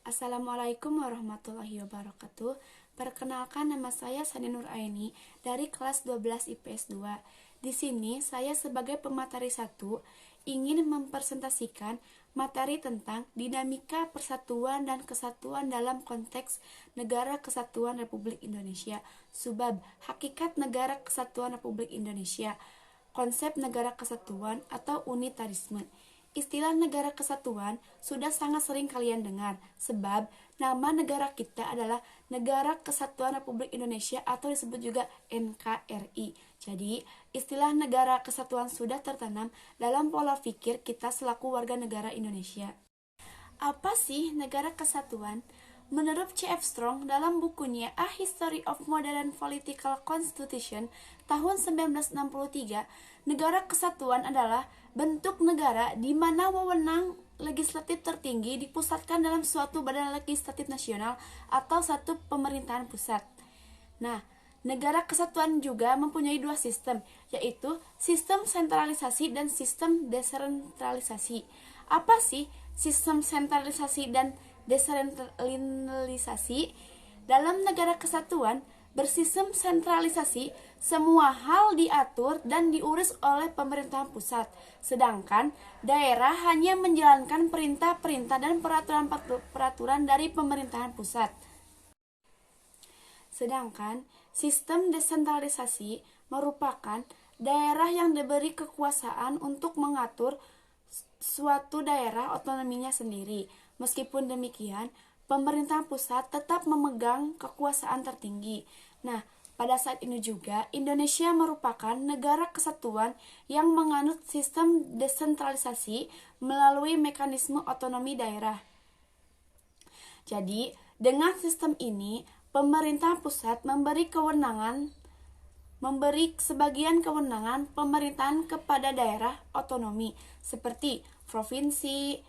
Assalamualaikum warahmatullahi wabarakatuh. Perkenalkan, nama saya Sani Nur Aini dari kelas 12 IPS 2. Di sini saya sebagai pemateri 1 ingin mempresentasikan materi tentang dinamika persatuan dan kesatuan dalam konteks Negara Kesatuan Republik Indonesia. Subbab Hakikat Negara Kesatuan Republik Indonesia. Konsep negara kesatuan atau unitarisme. Istilah negara kesatuan sudah sangat sering kalian dengar, sebab nama negara kita adalah Negara Kesatuan Republik Indonesia atau disebut juga NKRI. Jadi, istilah negara kesatuan sudah tertanam dalam pola pikir kita selaku warga negara Indonesia. Apa sih negara kesatuan? Menurut C.F. Strong dalam bukunya A History of Modern Political Constitution tahun 1963, negara kesatuan adalah bentuk negara di mana wewenang legislatif tertinggi dipusatkan dalam suatu badan legislatif nasional atau satu pemerintahan pusat. Nah, negara kesatuan juga mempunyai dua sistem, yaitu sistem sentralisasi dan sistem desentralisasi. Apa sih sistem sentralisasi dan desentralisasi? Dalam negara kesatuan bersistem sentralisasi, semua hal diatur dan diurus oleh pemerintahan pusat, sedangkan daerah hanya menjalankan perintah-perintah dan peraturan-peraturan dari pemerintahan pusat. Sedangkan sistem desentralisasi merupakan daerah yang diberi kekuasaan untuk mengatur suatu daerah otonominya sendiri. Meskipun demikian, pemerintahan pusat tetap memegang kekuasaan tertinggi. Nah, pada saat ini juga Indonesia merupakan negara kesatuan yang menganut sistem desentralisasi melalui mekanisme otonomi daerah. Jadi, dengan sistem ini, pemerintah pusat memberi sebagian kewenangan pemerintahan kepada daerah otonomi seperti provinsi,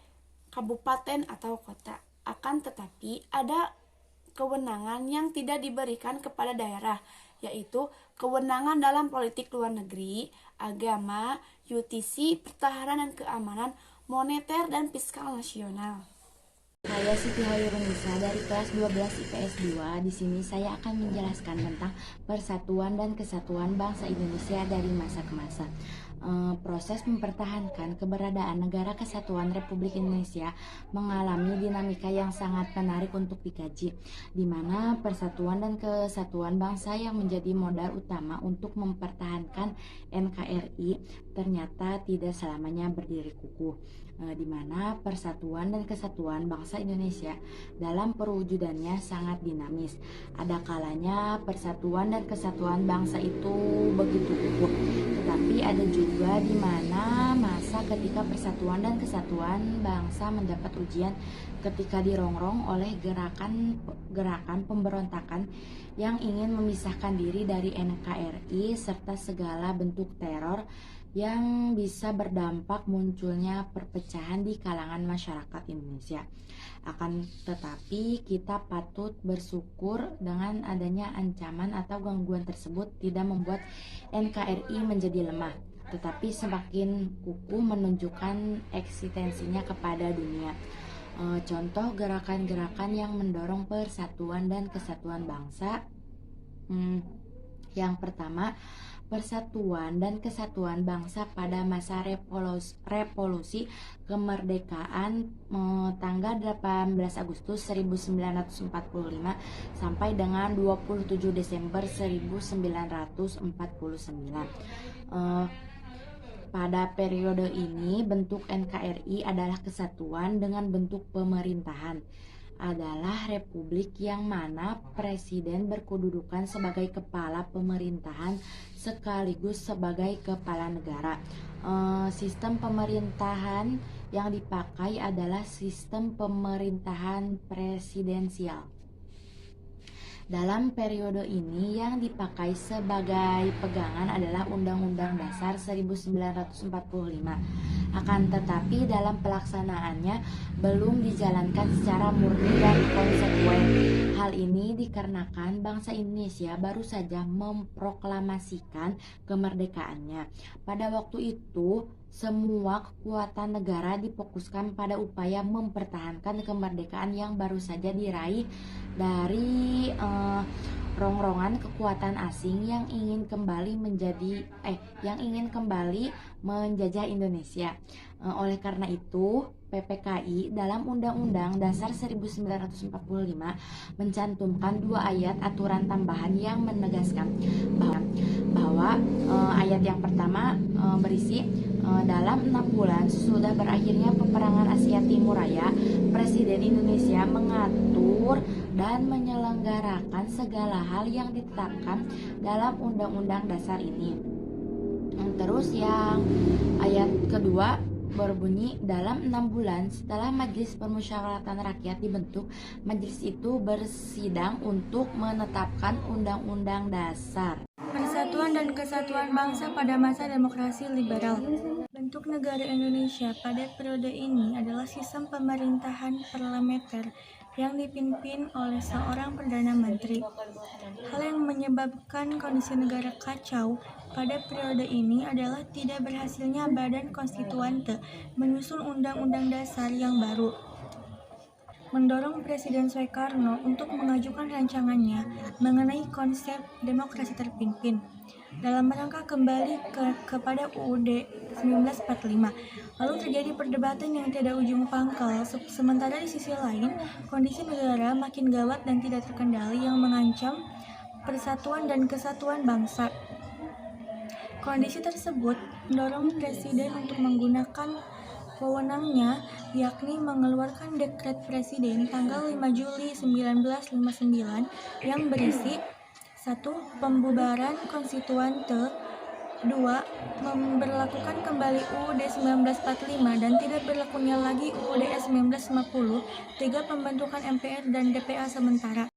kabupaten, atau kota. Akan tetapi ada kewenangan yang tidak diberikan kepada daerah, yaitu kewenangan dalam politik luar negeri, agama, yutisi, pertahanan dan keamanan, moneter, dan fiskal nasional. Saya Siti Hoyrunisa dari kelas 12 IPS 2. Di sini saya akan menjelaskan tentang persatuan dan kesatuan bangsa Indonesia dari masa ke masa. Proses mempertahankan keberadaan Negara Kesatuan Republik Indonesia mengalami dinamika yang sangat menarik untuk dikaji, di mana persatuan dan kesatuan bangsa yang menjadi modal utama untuk mempertahankan NKRI ternyata tidak selamanya berdiri kukuh, di mana persatuan dan kesatuan bangsa Indonesia dalam perwujudannya sangat dinamis. Ada kalanya persatuan dan kesatuan bangsa itu begitu kukuh, tetapi ada juga di mana masa ketika persatuan dan kesatuan bangsa mendapat ujian ketika dirongrong oleh gerakan pemberontakan yang ingin memisahkan diri dari NKRI serta segala bentuk teror yang bisa berdampak munculnya perpecahan di kalangan masyarakat Indonesia. Akan tetapi kita patut bersyukur dengan adanya ancaman atau gangguan tersebut tidak membuat NKRI menjadi lemah, tetapi semakin kukuh menunjukkan eksistensinya kepada dunia. Contoh gerakan-gerakan yang mendorong persatuan dan kesatuan bangsa. Yang pertama, persatuan dan kesatuan bangsa pada masa revolusi kemerdekaan tanggal 18 Agustus 1945 sampai dengan 27 Desember 1949. Pada periode ini bentuk NKRI adalah kesatuan dengan bentuk pemerintahan, adalah republik yang mana presiden berkedudukan sebagai kepala pemerintahan sekaligus sebagai kepala negara. Sistem pemerintahan yang dipakai adalah sistem pemerintahan presidensial. Dalam periode ini yang dipakai sebagai pegangan adalah Undang-Undang Dasar 1945. Akan tetapi dalam pelaksanaannya belum dijalankan secara murni dan konsekuen. Hal ini dikarenakan bangsa Indonesia baru saja memproklamasikan kemerdekaannya. Pada waktu itu semua kekuatan negara difokuskan pada upaya mempertahankan kemerdekaan yang baru saja diraih dari rongrongan kekuatan asing yang ingin kembali menjajah Indonesia. Oleh karena itu, PPKI dalam Undang-Undang Dasar 1945 mencantumkan 2 ayat aturan tambahan yang menegaskan bahwa ayat yang pertama berisi dalam 6 bulan sesudah berakhirnya peperangan Asia Timur Raya, Presiden Indonesia mengatur dan menyelenggarakan segala hal yang ditetapkan dalam Undang-Undang Dasar ini. Terus yang ayat kedua berbunyi, dalam 6 bulan setelah Majelis Permusyawaratan Rakyat dibentuk, majelis itu bersidang untuk menetapkan Undang-Undang Dasar. Persatuan dan Kesatuan Bangsa pada masa demokrasi liberal. Bentuk negara Indonesia pada periode ini adalah sistem pemerintahan parlementer yang dipimpin oleh seorang Perdana Menteri. Hal yang menyebabkan kondisi negara kacau pada periode ini adalah tidak berhasilnya Badan Konstituante menyusun Undang-Undang Dasar yang baru, mendorong Presiden Soekarno untuk mengajukan rancangannya mengenai konsep demokrasi terpimpin dalam rangka kembali kepada UUD 1945. Lalu terjadi perdebatan yang tidak ujung pangkal, sementara di sisi lain kondisi negara makin gawat dan tidak terkendali yang mengancam persatuan dan kesatuan bangsa. Kondisi tersebut mendorong Presiden untuk menggunakan wewenangnya, yakni mengeluarkan dekret Presiden tanggal 5 Juli 1959 yang berisi 1. Pembubaran konstituante, 2. Memberlakukan kembali UUD 1945 dan tidak berlakunya lagi UUD 1950, 3. Pembentukan MPR dan DPA sementara.